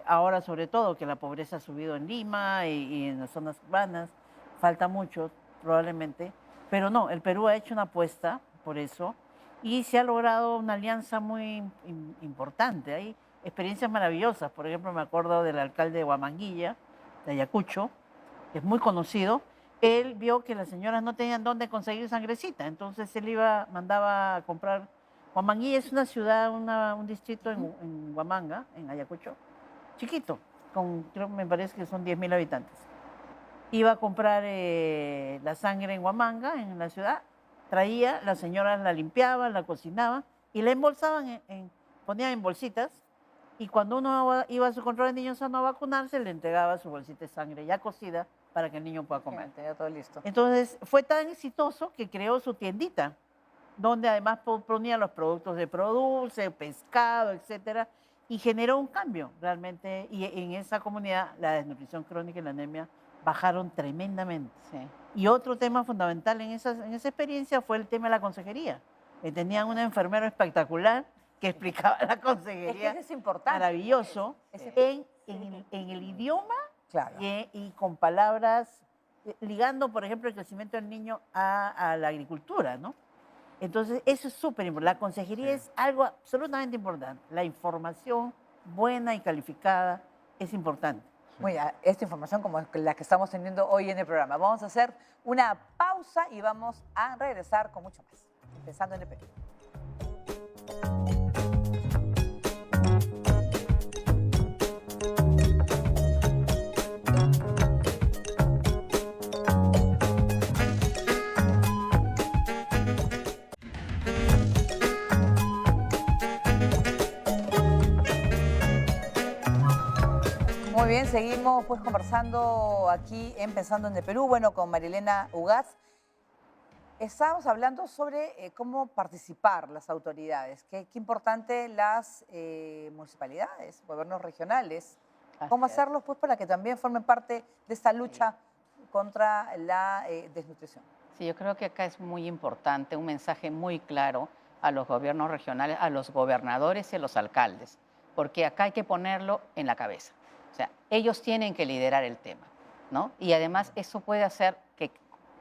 ahora sobre todo que la pobreza ha subido en Lima y en las zonas urbanas, falta mucho probablemente. Pero no, el Perú ha hecho una apuesta por eso y se ha logrado una alianza muy importante. Hay experiencias maravillosas. Por ejemplo, me acuerdo del alcalde de Huamanguilla, de Ayacucho, que es muy conocido. Él vio que las señoras no tenían dónde conseguir sangrecita, entonces él mandaba a comprar. Huamanguilla es una ciudad, un distrito en Huamanga, en Ayacucho, chiquito, me parece que son 10.000 habitantes. Iba a comprar la sangre en Huamanga, en la ciudad, traía, las señoras la limpiaban, la cocinaban y la embolsaban, ponían en bolsitas, y cuando uno iba a su control de niños sano a vacunarse, le entregaba su bolsita de sangre ya cocida para que el niño pueda comer. Tenía todo listo. Entonces, fue tan exitoso que creó su tiendita, donde además ponía los productos de Produce, pescado, etcétera, y generó un cambio realmente. Y en esa comunidad, la desnutrición crónica y la anemia bajaron tremendamente. Sí. Y otro tema fundamental en esa experiencia fue el tema de la consejería. Tenían un enfermero espectacular que explicaba la consejería. Es que eso es importante. Maravilloso. En el idioma, claro, y con palabras, ligando, por ejemplo, el crecimiento del niño a la agricultura, ¿no? Entonces, eso es súper importante. La consejería es algo absolutamente importante. La información buena y calificada es importante. Mira, esta información como la que estamos teniendo hoy en el programa. Vamos a hacer una pausa y vamos a regresar con mucho más. Pensando en el Perú. Muy bien, seguimos pues conversando aquí en Pensando en el Perú, bueno, con Marilena Ugaz. Estábamos hablando sobre cómo participar las autoridades, qué importante las municipalidades, gobiernos regionales, cómo hacerlos pues para que también formen parte de esta lucha contra la desnutrición. Sí, yo creo que acá es muy importante un mensaje muy claro a los gobiernos regionales, a los gobernadores y a los alcaldes, porque acá hay que ponerlo en la cabeza. O sea, ellos tienen que liderar el tema, ¿no? Y además eso puede hacer que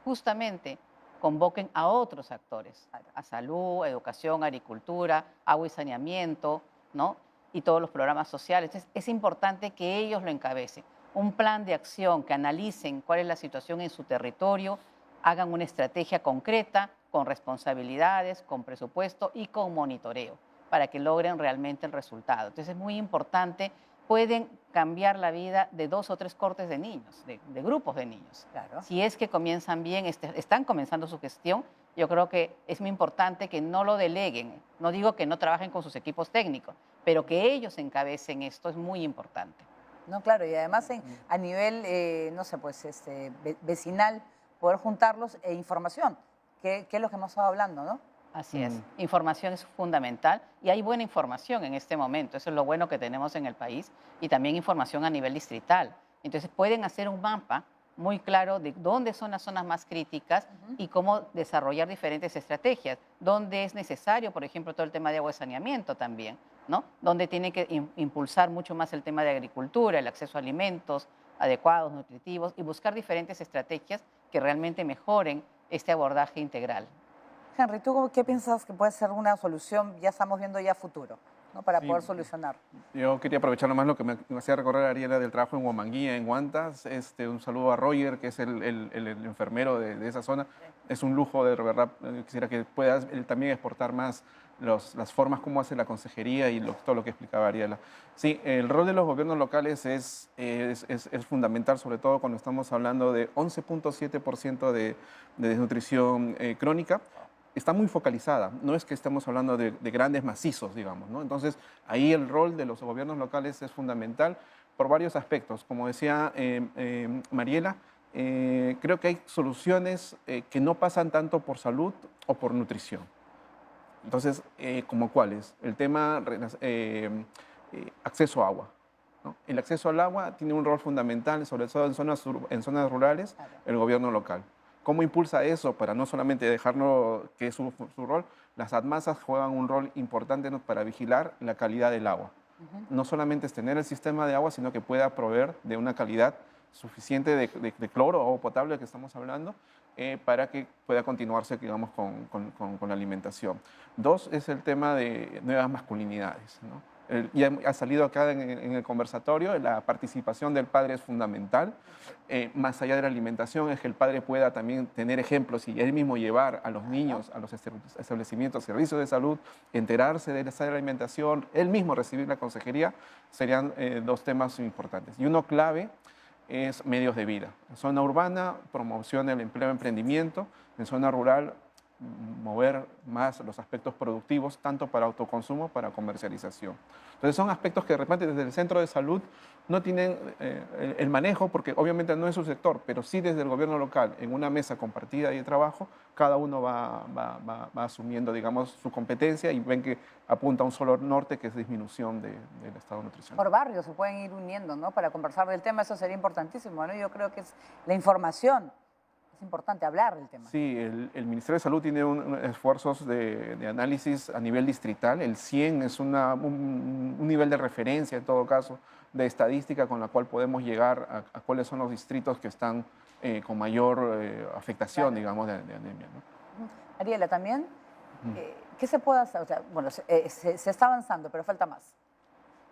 justamente convoquen a otros actores, a salud, educación, agricultura, agua y saneamiento, ¿no? Y todos los programas sociales. Entonces, es importante que ellos lo encabecen. Un plan de acción, que analicen cuál es la situación en su territorio, hagan una estrategia concreta, con responsabilidades, con presupuesto y con monitoreo, para que logren realmente el resultado. Entonces, es muy importante pueden cambiar la vida de 2 o 3 cortes de niños, de grupos de niños. Claro. Si es que comienzan bien, están comenzando su gestión, yo creo que es muy importante que no lo deleguen. No digo que no trabajen con sus equipos técnicos, pero que ellos encabecen esto es muy importante. No, claro, y además a nivel, no sé, pues vecinal, poder juntarlos e información, que es lo que hemos estado hablando, ¿no? Así es. Información es fundamental y hay buena información en este momento. Eso es lo bueno que tenemos en el país y también información a nivel distrital. Entonces pueden hacer un mapa muy claro de dónde son las zonas más críticas y cómo desarrollar diferentes estrategias. Dónde es necesario, por ejemplo, todo el tema de agua y saneamiento también, ¿no? Donde tiene que impulsar mucho más el tema de agricultura, el acceso a alimentos adecuados, nutritivos y buscar diferentes estrategias que realmente mejoren este abordaje integral. Henry, ¿tú qué piensas que puede ser una solución? Ya estamos viendo ya futuro, ¿no? Para poder solucionar. Yo quería aprovechar nomás lo que me hacía recordar Ariela del trabajo en Huamanguía, en Huantas. Un saludo a Roger, que es el enfermero de esa zona. Es un lujo, de verdad. Quisiera que puedas él también exportar más las formas como hace la consejería y todo lo que explicaba Ariela. Sí, el rol de los gobiernos locales es fundamental, sobre todo cuando estamos hablando de 11.7% de desnutrición crónica. Está muy focalizada, no es que estemos hablando de grandes macizos, digamos, ¿no? Entonces, ahí el rol de los gobiernos locales es fundamental por varios aspectos. Como decía Mariela, creo que hay soluciones que no pasan tanto por salud o por nutrición. Entonces, ¿como cuáles? El tema acceso a agua, ¿no? El acceso al agua tiene un rol fundamental, sobre todo en zonas rurales, el gobierno local. ¿Cómo impulsa eso para no solamente dejarlo que es su rol? Las ADMASAs juegan un rol importante para vigilar la calidad del agua. No solamente es tener el sistema de agua, sino que pueda proveer de una calidad suficiente de cloro o potable que estamos hablando para que pueda continuarse, digamos, con la alimentación. 2 es el tema de nuevas masculinidades, ¿no? Ya ha salido acá en el conversatorio, la participación del padre es fundamental. Más allá de la alimentación, es que el padre pueda también tener ejemplos y él mismo llevar a los niños a los establecimientos, servicios de salud, enterarse de esa alimentación, él mismo recibir la consejería, serían 2 temas importantes. Y uno clave es medios de vida. En zona urbana, promoción del empleo y emprendimiento. En zona rural, mover más los aspectos productivos, tanto para autoconsumo, para comercialización. Entonces son aspectos que de repente desde el centro de salud no tienen el manejo, porque obviamente no es su sector, pero sí desde el gobierno local, en una mesa compartida y de trabajo, cada uno va asumiendo, digamos, su competencia y ven que apunta a un solo norte, que es disminución del estado nutricional. Por barrios se pueden ir uniendo, ¿no? Para conversar del tema, eso sería importantísimo, ¿no? Yo creo que es la información. Es importante hablar del tema. Sí, el Ministerio de Salud tiene esfuerzos de análisis a nivel distrital. El 100 es un nivel de referencia, en todo caso, de estadística con la cual podemos llegar a cuáles son los distritos que están con mayor afectación, digamos, de anemia, ¿no? Ariela, también, ¿qué se puede hacer? O sea, bueno, se está avanzando, pero falta más.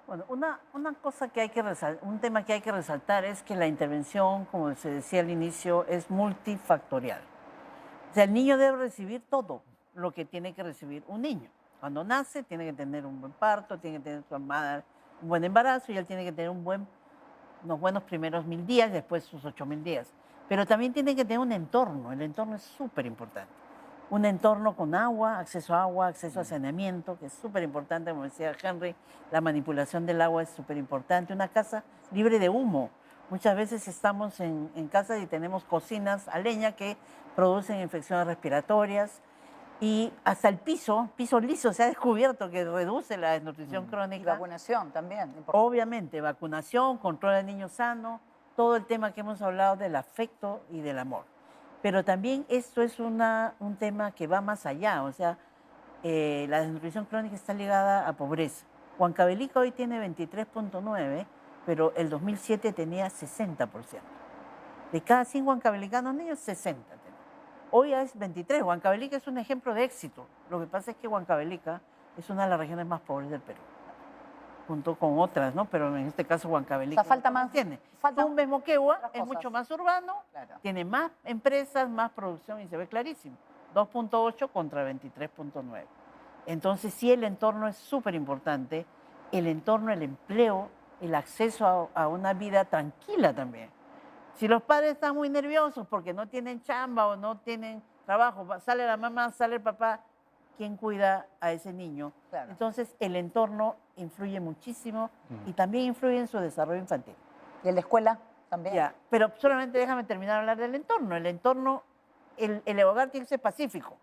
Bueno, una cosa que hay que resaltar, un tema que hay que resaltar es que la intervención, como se decía al inicio, es multifactorial. O sea, el niño debe recibir todo lo que tiene que recibir un niño. Cuando nace, tiene que tener un buen parto, tiene que tener su madre un buen embarazo y él tiene que tener unos buenos primeros 1000 días, después sus 8000 días. Pero también tiene que tener un entorno. El entorno es súper importante. Un entorno con agua, acceso a saneamiento, que es súper importante, como decía Henry, la manipulación del agua es súper importante. Una casa libre de humo. Muchas veces estamos en casas y tenemos cocinas a leña que producen infecciones respiratorias y hasta el piso liso se ha descubierto que reduce la desnutrición crónica. Y vacunación también. Importante. Obviamente, vacunación, control del niño sano, todo el tema que hemos hablado del afecto y del amor. Pero también esto es un tema que va más allá, o sea, la desnutrición crónica está ligada a pobreza. Huancavelica hoy tiene 23.9, pero el 2007 tenía 60%. De cada 100 huancavelicanos niños, 60 tenía. Hoy es 23. Huancavelica es un ejemplo de éxito. Lo que pasa es que Huancavelica es una de las regiones más pobres del Perú, junto con otras, ¿no? Pero en este caso Huancavelica. O sea, falta más. Tiene. Falta un Moquegua es cosas. mucho más urbano, Claro. tiene más empresas, más producción y se ve clarísimo. 2.8 contra 23.9. Entonces sí, el entorno es súper importante. El entorno, el empleo el acceso a una vida tranquila también. Si los padres están muy nerviosos porque no tienen chamba o no tienen trabajo, sale la mamá, sale el papá, ¿quién cuida a ese niño? Claro. Entonces, el entorno influye muchísimo y también influye en su desarrollo infantil. ¿Y en la escuela también? Ya, pero solamente déjame terminar de hablar del entorno. El entorno, el hogar tiene que ser pacífico.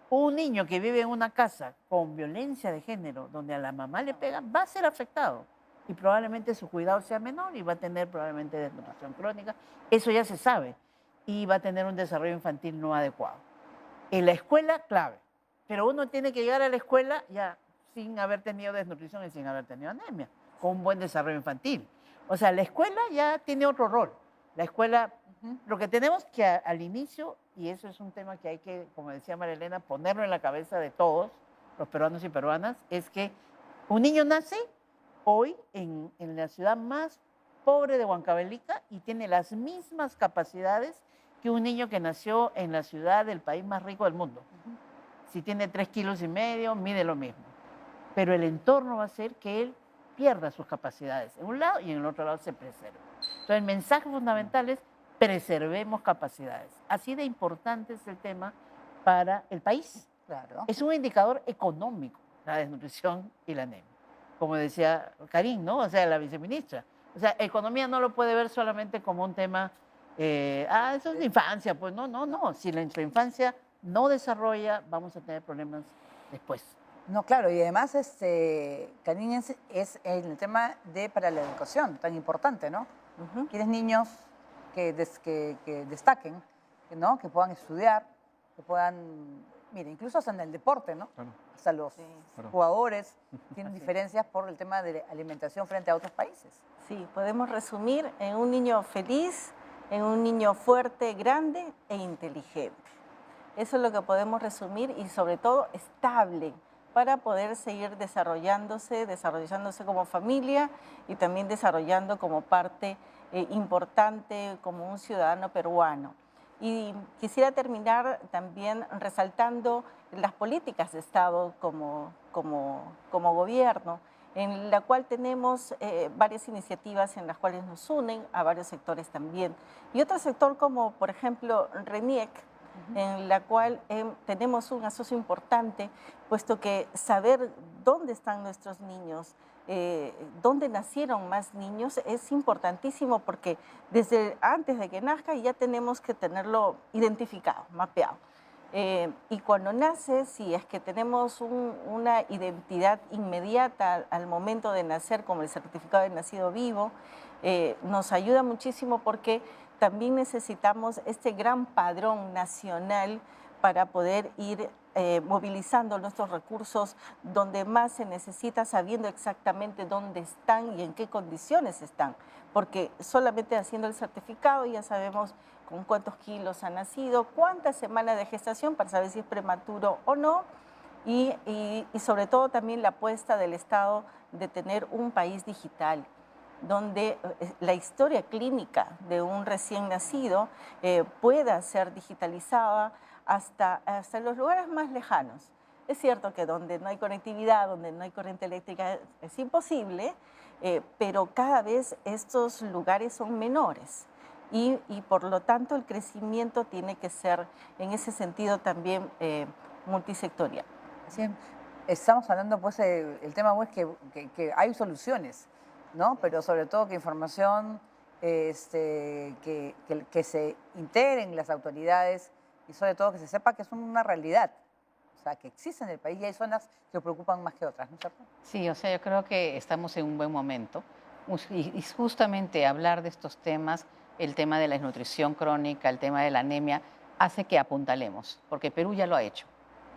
Un niño que vive en una casa con violencia de género, donde a la mamá le pegan, va a ser afectado. Y probablemente su cuidado sea menor y va a tener probablemente desnutrición crónica. Eso ya se sabe. Y va a tener un desarrollo infantil no adecuado. En la escuela, clave. Pero uno tiene que llegar a la escuela ya sin haber tenido desnutrición y sin haber tenido anemia, con un buen desarrollo infantil. O sea, la escuela ya tiene otro rol. La escuela, lo que tenemos que al inicio, y eso es un tema que hay que, como decía María Elena, ponerlo en la cabeza de todos, los peruanos y peruanas, es que un niño nace hoy en la ciudad más pobre de Huancavelica y tiene las mismas capacidades que un niño que nació en la ciudad del país más rico del mundo. Si tiene 3,5 kilos, mide lo mismo. Pero el entorno va a hacer que él pierda sus capacidades en un lado y en el otro lado se preserve. Entonces el mensaje fundamental es preservemos capacidades. Así de importante es el tema para el país. Claro. Es un indicador económico, la desnutrición y la anemia. Como decía Karin, ¿no? O sea, la viceministra. O sea, economía no lo puede ver solamente como un tema, eso es de infancia. Pues no. Si nuestra infancia no desarrolla, vamos a tener problemas después. No, claro, y además, Karin, es el tema para la educación, tan importante, ¿no? Quieres niños que destaquen, ¿no? Que puedan estudiar, que puedan, mira, incluso hasta en el deporte, ¿no? Claro. Hasta los jugadores tienen diferencias por el tema de alimentación frente a otros países. Sí, podemos resumir en un niño feliz, en un niño fuerte, grande e inteligente. Eso es lo que podemos resumir y sobre todo estable para poder seguir desarrollándose como familia y también desarrollando como parte importante como un ciudadano peruano. Y quisiera terminar también resaltando las políticas de Estado como gobierno, en la cual tenemos varias iniciativas en las cuales nos unen a varios sectores también. Y otro sector como, por ejemplo, RENIEC, en la cual tenemos un asocio importante, puesto que saber dónde están nuestros niños, dónde nacieron más niños, es importantísimo porque desde antes de que nazca ya tenemos que tenerlo identificado, mapeado. Y cuando nace, si es que tenemos una identidad inmediata al momento de nacer, como el certificado de nacido vivo, nos ayuda muchísimo porque también necesitamos este gran padrón nacional para poder ir movilizando nuestros recursos donde más se necesita, sabiendo exactamente dónde están y en qué condiciones están. Porque solamente haciendo el certificado ya sabemos con cuántos kilos ha nacido, cuántas semanas de gestación para saber si es prematuro o no, y sobre todo también la apuesta del Estado de tener un país digital, donde la historia clínica de un recién nacido pueda ser digitalizada hasta los lugares más lejanos. Es cierto que donde no hay conectividad, donde no hay corriente eléctrica, es imposible, pero cada vez estos lugares son menores y por lo tanto el crecimiento tiene que ser en ese sentido también multisectorial. Sí, estamos hablando, pues, el tema es que hay soluciones, ¿no? Pero sobre todo que información, que se integren las autoridades y sobre todo que se sepa que es una realidad, o sea, que existe en el país y hay zonas que preocupan más que otras, ¿no es cierto? Sí, o sea, yo creo que estamos en un buen momento y justamente hablar de estos temas, el tema de la desnutrición crónica, el tema de la anemia, hace que apuntalemos, porque Perú ya lo ha hecho,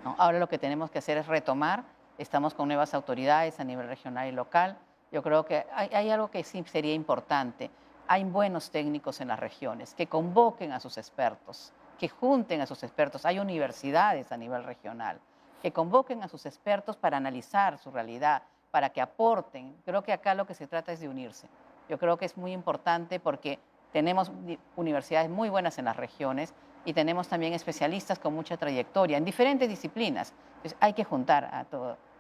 ¿no? Ahora lo que tenemos que hacer es retomar, estamos con nuevas autoridades a nivel regional y local. Yo creo que hay algo que sí sería importante. Hay buenos técnicos en las regiones que convoquen a sus expertos, que junten a sus expertos. Hay universidades a nivel regional que convoquen a sus expertos para analizar su realidad, para que aporten. Creo que acá lo que se trata es de unirse. Yo creo que es muy importante porque tenemos universidades muy buenas en las regiones y tenemos también especialistas con mucha trayectoria en diferentes disciplinas. Entonces hay que juntar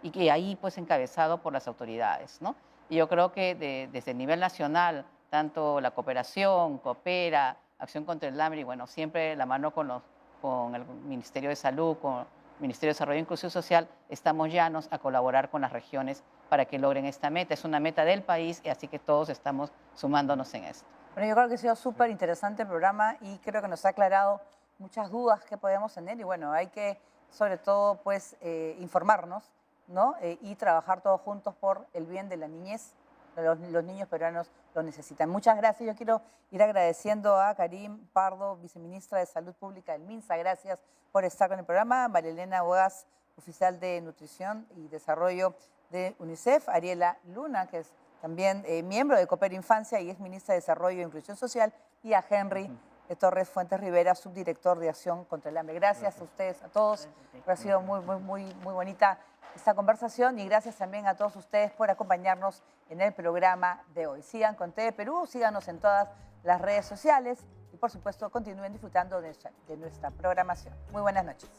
y que ahí pues encabezado por las autoridades, ¿no? Y yo creo que desde el nivel nacional, tanto la cooperación, Coopera, Acción contra el Hambre, y bueno, siempre la mano con el Ministerio de Salud, con el Ministerio de Desarrollo e Inclusión Social, estamos llanos a colaborar con las regiones para que logren esta meta. Es una meta del país, y así que todos estamos sumándonos en esto. Bueno, yo creo que ha sido súper interesante el programa y creo que nos ha aclarado muchas dudas que podemos tener y bueno, hay que sobre todo pues informarnos, ¿no? Y trabajar todos juntos por el bien de la niñez. Los niños peruanos lo necesitan. Muchas gracias. Yo quiero ir agradeciendo a Karim Pardo, viceministra de Salud Pública del MINSA. Gracias por estar con el programa. María Elena Boas, oficial de Nutrición y Desarrollo de UNICEF. Ariela Luna, que es también miembro de Coopera Infancia y es ministra de Desarrollo e Inclusión Social. Y a Henry Torres Fuentes Rivera, subdirector de Acción contra el Hambre. Gracias a ustedes, a todos. Ha sido muy bonita esta conversación y gracias también a todos ustedes por acompañarnos en el programa de hoy. Sigan con TV Perú, síganos en todas las redes sociales y por supuesto continúen disfrutando de nuestra programación. Muy buenas noches.